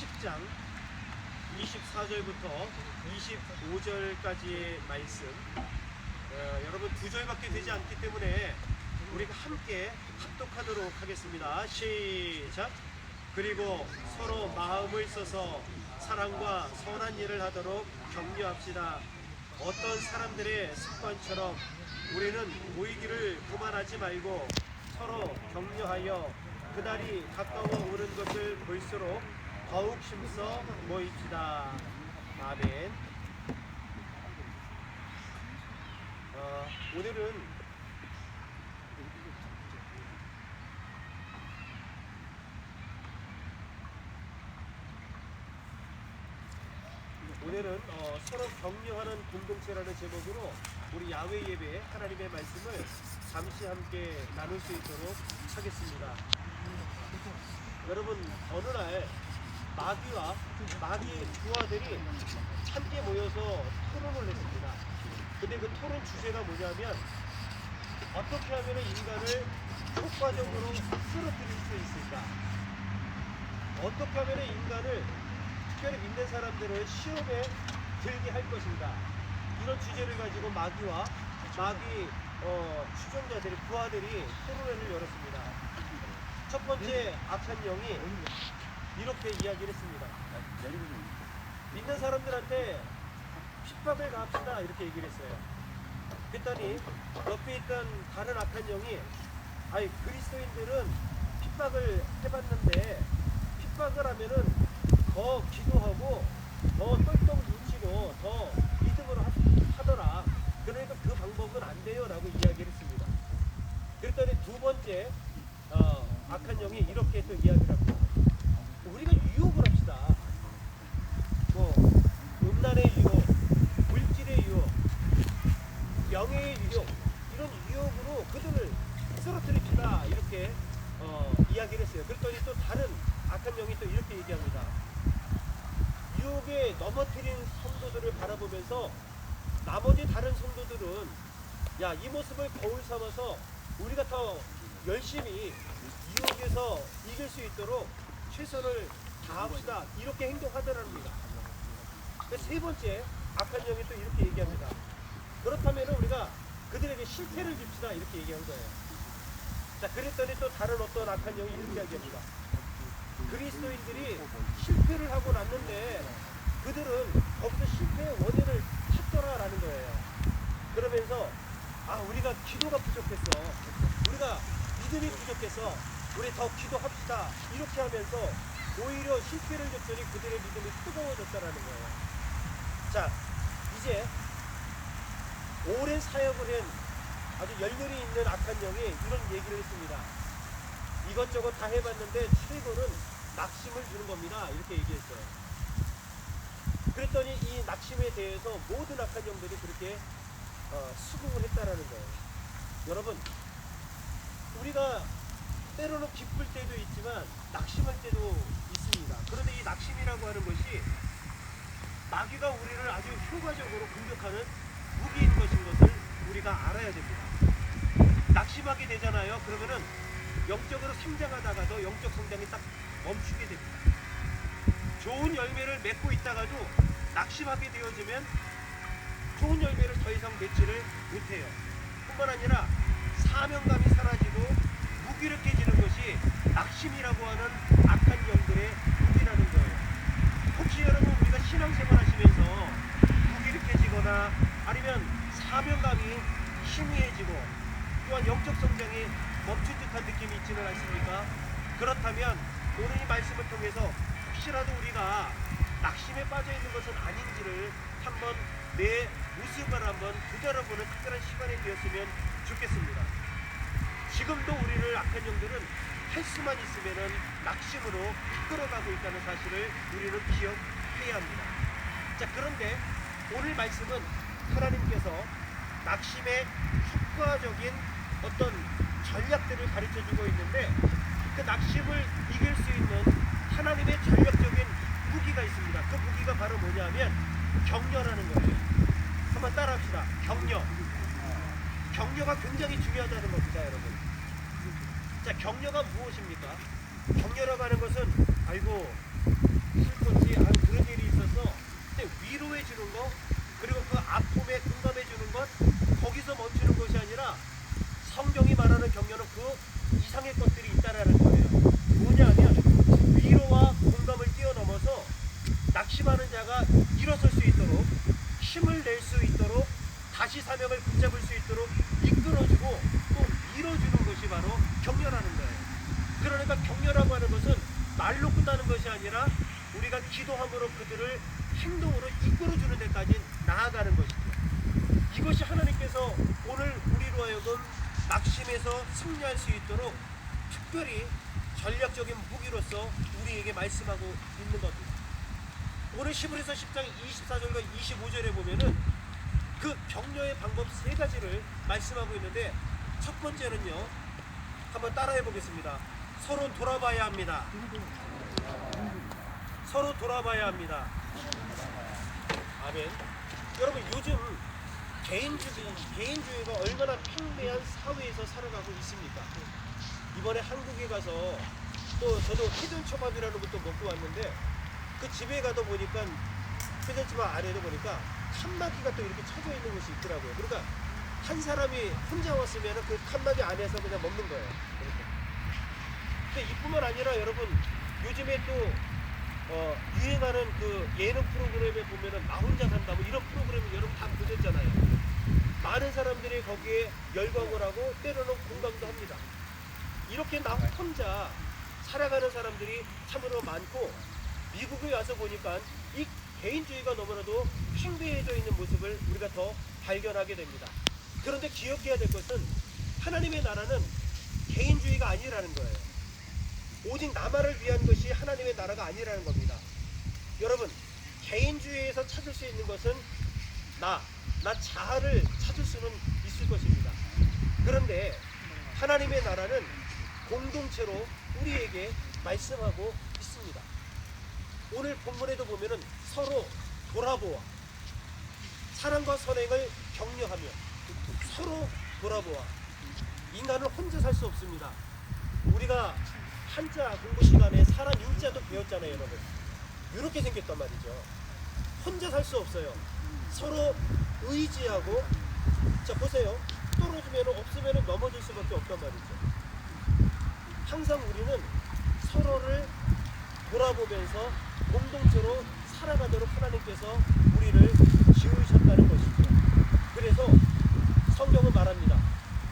10장 24절부터 25절까지의 말씀, 여러분 두 절밖에 되지 않기 때문에 우리가 함께 합독하도록 하겠습니다. 시작. 그리고 서로 마음을 써서 사랑과 선한 일을 하도록 격려합시다. 어떤 사람들의 습관처럼 우리는 모이기를 그만하지 말고 서로 격려하여 그날이 가까워 오는 것을 볼수록 더욱 힘써 모입시다. 아멘. 오늘은 서로 격려하는 공동체라는 제목으로 우리 야외 예배 하나님의 말씀을 잠시 함께 나눌 수 있도록 하겠습니다. 여러분, 어느 날 마귀와 마귀의 부하들이 함께 모여서 토론을 했습니다. 근데 그 토론 주제가 뭐냐면, 어떻게 하면 인간을 효과적으로 쓰러뜨릴 수 있을까? 어떻게 하면 인간을, 특별히 믿는 사람들을 시험에 들게 할 것인가? 이런 주제를 가지고 마귀와 마귀 추종자들이, 부하들이 토론회를 열었습니다. 첫 번째 악한 영이 이렇게 이야기를 했습니다. 믿는 사람들한테 핍박을 가합시다, 이렇게 얘기를 했어요. 그랬더니 옆에 있던 다른 악한 영이, 그리스도인들은 핍박을 해봤는데 핍박을 하면은 더 기도하고 더 똘똘 뭉치고 더 믿음으로 하더라. 그러니까 그 방법은 안 돼요, 라고 이야기를 했습니다. 그랬더니 두 번째 악한 영이 이렇게 또 이야기를 합니다. 우리가 유혹을 합시다. 음란의 유혹, 물질의 유혹, 명예의 유혹, 이런 유혹으로 그들을 쓰러뜨립시다, 이렇게 이야기를 했어요. 그랬더니 또 다른 악한 영이 또 이렇게 얘기합니다. 유혹에 넘어뜨린 성도들을 바라보면서 나머지 다른 성도들은, 야, 이 모습을 거울 삼아서 우리가 더 열심히 유혹에서 이길 수 있도록 최선을 다합시다, 이렇게 행동하더랍니다. 세 번째 악한 영이 또 이렇게 얘기합니다. 그렇다면 우리가 그들에게 실패를 줍시다, 이렇게 얘기한 거예요. 자, 그랬더니 또 다른 어떤 악한 영이 이렇게 이야기합니다. 그리스도인들이 실패를 하고 났는데 그들은 거기서 실패의 원인을 찾더라라는 거예요. 그러면서 우리가 기도가 부족했어, 우리가 믿음이 부족해서 우리 더 기도합시다, 이렇게 하면서 오히려 실패를 줬더니 그들의 믿음이 뜨거워졌다라는 거예요. 자, 이제 오랜 사역을 한 아주 열렬히 있는 악한 영이 이런 얘기를 했습니다. 이것저것 다 해봤는데 최고는 낙심을 주는 겁니다, 이렇게 얘기했어요. 그랬더니 이 낙심에 대해서 모든 악한 영들이 그렇게 수긍을 했다라는 거예요. 여러분, 우리가 때로는 기쁠 때도 있지만 낙심할 때도 있습니다. 그런데 이 낙심이라고 하는 것이 마귀가 우리를 아주 효과적으로 공격하는 무기인 것인 것을 우리가 알아야 됩니다. 낙심하게 되잖아요. 그러면은 영적으로 성장하다가도 영적 성장이 딱 멈추게 됩니다. 좋은 열매를 맺고 있다가도 낙심하게 되어지면 좋은 열매를 더 이상 맺지를 못해요. 뿐만 아니라 사명감이 사라지고 무기력해지는 것이 낙심이라고 하는 악한 영들의 무기라는 거예요. 혹시 여러분, 우리가 신앙생활 하시면서 무기력해지거나 아니면 사명감이 희미해지고 또한 영적 성장이 멈춘 듯한 느낌이 있지는 않습니까? 그렇다면 오늘 이 말씀을 통해서 혹시라도 우리가 낙심에 빠져 있는 것은 아닌지를 한번 내 모습을 한번 되돌아보는 특별한 시간이 되었으면 좋겠습니다. 지금도 우리를 악한 영들은 할 수만 있으면은 낙심으로 끌어가고 있다는 사실을 우리는 기억해야 합니다. 자, 그런데 오늘 말씀은 하나님께서 낙심의 효과적인 어떤 전략들을 가르쳐주고 있는데, 그 낙심을 이길 수 있는 하나님의 전략적인 무기가 있습니다. 그 무기가 바로 뭐냐면 격려라는 거예요. 한번 따라합시다. 격려. 격려가 굉장히 중요하다는 겁니다, 여러분. 자, 격려가 무엇입니까? 격려라고 하는 것은, 끝나는 것이 아니라 우리가 기도함으로 그들을 행동으로 이끌어주는 데까지 나아가는 것이죠. 이것이 하나님께서 오늘 우리로 하여금 낙심에서 승리할 수 있도록 특별히 전략적인 무기로서 우리에게 말씀하고 있는 겁니다. 오늘 히브리서 10장 24절과 25절에 보면은 그 격려의 방법 세 가지를 말씀하고 있는데, 첫 번째는요, 한번 따라해 보겠습니다. 서로 돌아봐야 합니다. 서로 돌아봐야 합니다. 아멘. 여러분, 요즘 개인주의가 얼마나 팽배한 사회에서 살아가고 있습니까? 이번에 한국에 가서 또 저도 히든초밥이라는 것도 먹고 왔는데, 그 집에 가다 보니까 히든초밥 안에도 보니까 칸막이가 또 이렇게 쳐져 있는 곳이 있더라고요. 그러니까 한 사람이 혼자 왔으면 그 칸막이 안에서 그냥 먹는 거예요. 이렇게. 근데 이뿐만 아니라 여러분, 요즘에 또 유행하는 그 예능 프로그램에 보면은 나 혼자 산다 뭐 이런 프로그램 여러분 다 보셨잖아요. 많은 사람들이 거기에 열광을 하고 때로는 공감도 합니다. 이렇게 나 혼자 살아가는 사람들이 참으로 많고, 미국에 와서 보니까 이 개인주의가 너무나도 팽배해져 있는 모습을 우리가 더 발견하게 됩니다. 그런데 기억해야 될 것은 하나님의 나라는 개인주의가 아니라는 거예요. 오직 나만을 위한 것이 하나님의 나라가 아니라는 겁니다. 여러분, 개인주의에서 찾을 수 있는 것은 나 자아를 찾을 수는 있을 것입니다. 그런데 하나님의 나라는 공동체로 우리에게 말씀하고 있습니다. 오늘 본문에도 보면은 서로 돌아보아 사랑과 선행을 격려하며 서로 돌아보아. 인간은 혼자 살 수 없습니다. 우리가 한자 공부 시간에 사람 인자도 배웠잖아요, 여러분. 이렇게 생겼단 말이죠. 혼자 살 수 없어요. 서로 의지하고, 자 보세요. 떨어지면 없으면 넘어질 수밖에 없단 말이죠. 항상 우리는 서로를 돌아보면서 공동체로 살아가도록 하나님께서 우리를 지으셨다는 것이죠. 그래서 성경은 말합니다.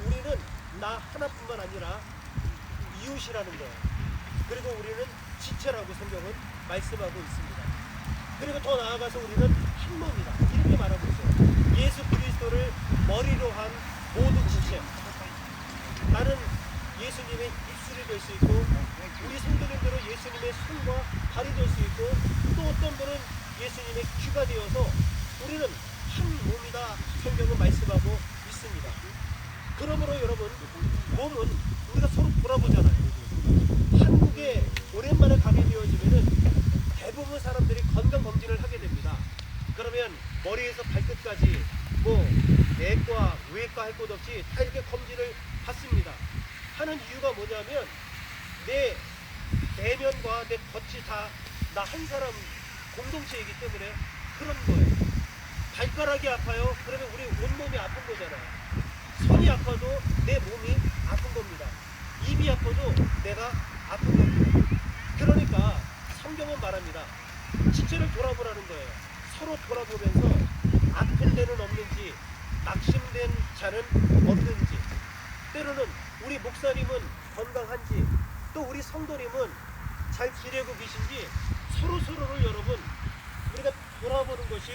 우리는 나 하나뿐만 아니라 이웃이라는 거예요. 그리고 우리는 지체라고 성경은 말씀하고 있습니다. 그리고 더 나아가서 우리는 한 몸이다, 이렇게 말하고 있어요. 예수 그리스도를 머리로 한 모든 지체. 나는 예수님의 입술이 될 수 있고, 우리 성도님들은 예수님의 손과 발이 될 수 있고, 또 어떤 분은 예수님의 귀가 되어서 우리는 한 몸이다, 성경은 말씀하고 있습니다. 그러므로 여러분, 몸은 우리가 서로 돌아보잖아요. 한국에 오랜만에 가게 되어지면은 대부분 사람들이 건강검진을 하게 됩니다. 그러면 머리에서 발끝까지 뭐 내과, 외과 할 것 없이 다 이렇게 검진을 받습니다. 하는 이유가 뭐냐면 내 내면과 내 겉이 다 나 한 사람 공동체이기 때문에 그런 거예요. 발가락이 아파요. 그러면 우리 온몸이 아픈 거잖아요. 손이 아파도 내 몸이 아픈 겁니다. 입이 아파도 내가 아픈 겁니다. 그러니까 성경은 말합니다. 지체를 돌아보라는 거예요. 서로 돌아보면서 아픈 데는 없는지, 낙심된 자는 없는지, 때로는 우리 목사님은 건강한지, 또 우리 성도님은 잘 지내고 계신지 서로를 여러분 우리가 돌아보는 것이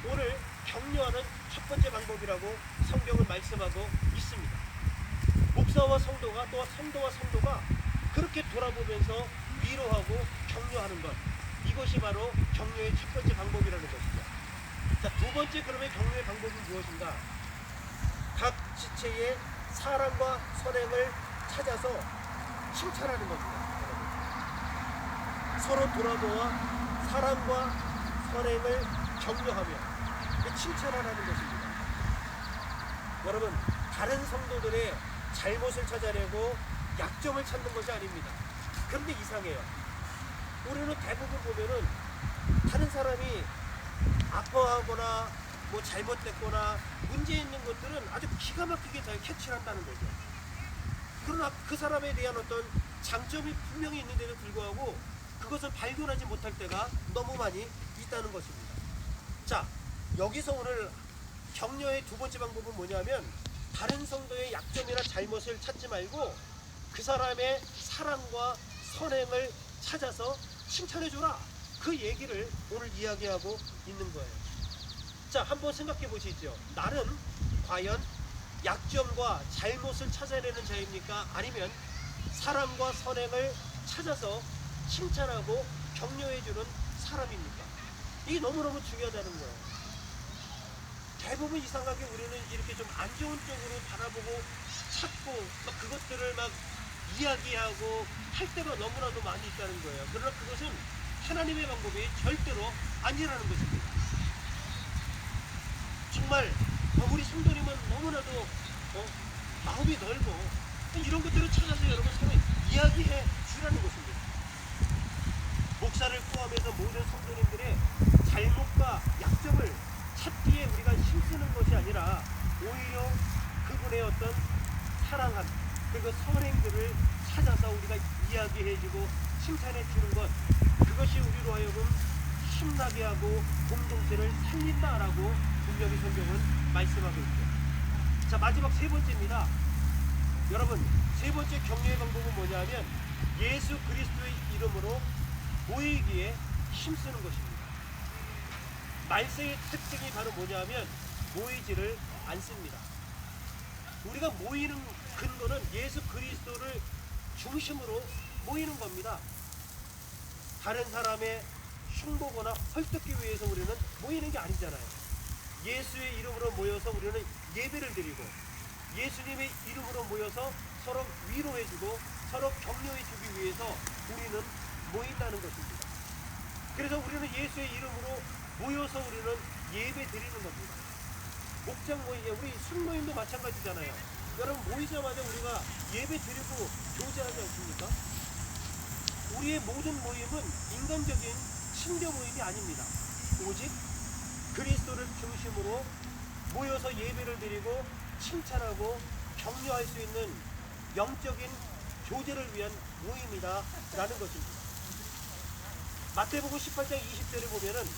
오늘 격려하는 첫 번째 방법이라고 성경은 말씀하고 있습니다. 목사와 성도가, 또 성도와 성도가 그렇게 돌아보면서 위로하고 격려하는 것, 이것이 바로 격려의 첫 번째 방법이라는 것이죠. 자, 두 번째 그러면 격려의 방법은 무엇인가? 각 지체의 사랑과 선행을 찾아서 칭찬하는 겁니다. 서로 돌아보아 사랑과 선행을 격려하며 칭찬하라는 것입니다. 여러분, 다른 성도들의 잘못을 찾아내고 약점을 찾는 것이 아닙니다. 그런데 이상해요. 우리는 대부분 보면은 다른 사람이 아파하거나 뭐 잘못됐거나 문제 있는 것들은 아주 기가 막히게 잘 캐치를 한다는 거죠. 그러나 그 사람에 대한 어떤 장점이 분명히 있는데도 불구하고 그것을 발견하지 못할 때가 너무 많이 있다는 것입니다. 자, 여기서 오늘 격려의 두 번째 방법은 뭐냐면, 다른 성도의 약점이나 잘못을 찾지 말고 그 사람의 사랑과 선행을 찾아서 칭찬해줘라. 그 얘기를 오늘 이야기하고 있는 거예요. 자, 한번 생각해 보시죠. 나는 과연 약점과 잘못을 찾아내는 자입니까? 아니면 사랑과 선행을 찾아서 칭찬하고 격려해주는 사람입니까? 이게 너무너무 중요하다는 거예요. 대부분 이상하게 우리는 이렇게 좀 안 좋은 쪽으로 바라보고 찾고 막 그것들을 막 이야기하고 할 때가 너무나도 많이 있다는 거예요. 그러나 그것은 하나님의 방법이 절대로 아니라는 것입니다. 정말 우리 성도님은 너무나도 마음이 넓어 이런 것들을 찾아서 여러분 서로 이야기해 주라는 것입니다. 목사를 포함해서 모든 성도님들의 잘못과 약점을 찾기에 우리가 힘쓰는 것이 아니라 오히려 그분의 어떤 사랑함 그리고 선행들을 찾아서 우리가 이야기해주고 칭찬해주는 것, 그것이 우리로 하여금 힘나게 하고 공동체를 살린다라고 분명히 성경은 말씀하고 있죠. 자, 마지막 세 번째입니다. 여러분, 세 번째 격려의 방법은 뭐냐면 예수 그리스도의 이름으로 모이기에 힘쓰는 것입니다. 말세의 특징이 바로 뭐냐면 모이지를 않습니다. 우리가 모이는 근거는 예수 그리스도를 중심으로 모이는 겁니다. 다른 사람의 흉보거나 헐뜯기 위해서 우리는 모이는 게 아니잖아요. 예수의 이름으로 모여서 우리는 예배를 드리고 예수님의 이름으로 모여서 서로 위로해주고 서로 격려해주기 위해서 우리는 모인다는 것입니다. 그래서 우리는 예수의 이름으로 모여서 우리는 예배 드리는 겁니다. 목장 모임, 우리 순모임도 마찬가지잖아요. 여러분 모이자마자 우리가 예배 드리고 교제하지 않습니까? 우리의 모든 모임은 인간적인 신교 모임이 아닙니다. 오직 그리스도를 중심으로 모여서 예배를 드리고 칭찬하고 격려할 수 있는 영적인 교제를 위한 모임이다 라는 것입니다. 마태복음 18장 20절에 보면은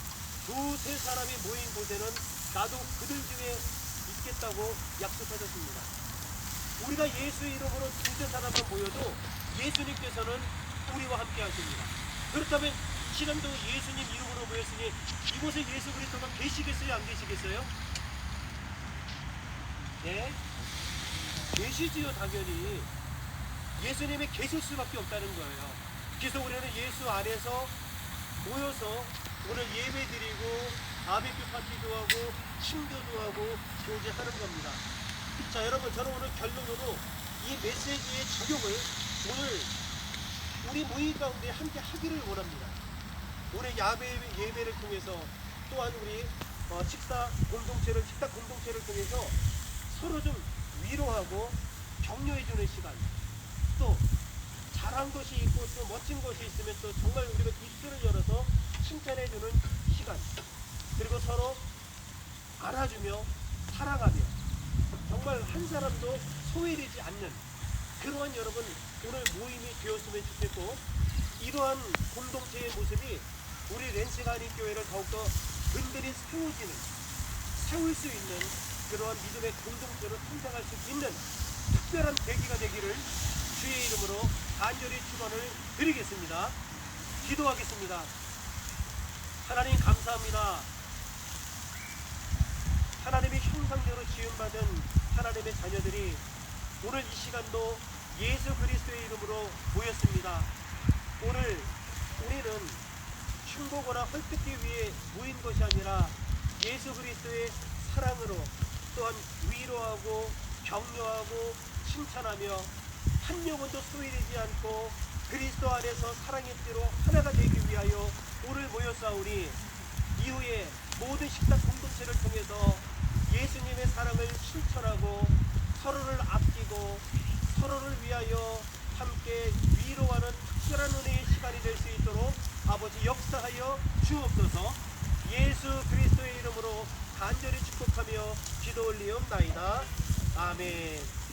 두세 사람이 모인 곳에는 나도 그들 중에 있겠다고 약속하셨습니다. 우리가 예수 이름으로 두세 사람만 모여도 예수님께서는 우리와 함께 하십니다. 그렇다면 지난도 예수님 이름으로 모였으니 이곳에 예수 그리스도가 계시겠어요? 안 계시겠어요? 네? 계시지요, 당연히. 예수님이 계실 수밖에 없다는 거예요. 그래서 우리는 예수 안에서 모여서 오늘 예배 드리고 바베큐 파티도 하고 친교도 하고 교제하는 겁니다. 자, 여러분, 저는 오늘 결론으로 이 메시지의 적용을 오늘 우리 모임 가운데 함께 하기를 원합니다. 오늘 예배를 통해서 또한 우리 식탁 공동체를 통해서 서로 좀 위로하고 격려해주는 시간, 또 잘한 것이 있고 또 멋진 것이 있으면 또 정말 우리가 입술을 열어서 칭찬해주는 시간, 그리고 서로 알아주며 사랑하며 정말 한 사람도 소외되지 않는 그러한 여러분 오늘 모임이 되었으면 좋겠고, 이러한 공동체의 모습이 우리 렌스가 아닌 교회를 더욱더 든든히 세울 수 있는 그러한 믿음의 공동체로 성장할 수 있는 특별한 계기가 되기를 주의 이름으로 간절히 축원을 드리겠습니다. 기도하겠습니다. 하나님 감사합니다. 하나님의 형상대로 지음받은 하나님의 자녀들이 오늘 이 시간도 예수 그리스도의 이름으로 모였습니다. 오늘 우리는 흉보거나 헐뜯기 위해 모인 것이 아니라 예수 그리스도의 사랑으로 또한 위로하고 격려하고 칭찬하며 한 영혼도 소외되지 않고 그리스도 안에서 사랑의 띠로 하나가 되기 위하여 오늘 모였사오니 이후에 모든 식탁 공동체를 통해서 예수님의 사랑을 실천하고 서로를 아끼고 서로를 위하여 함께 위로하는 특별한 은혜의 시간이 될 수 있도록 아버지 역사하여 주옵소서. 예수 그리스도의 이름으로 간절히 축복하며 기도 올리옵나이다. 아멘.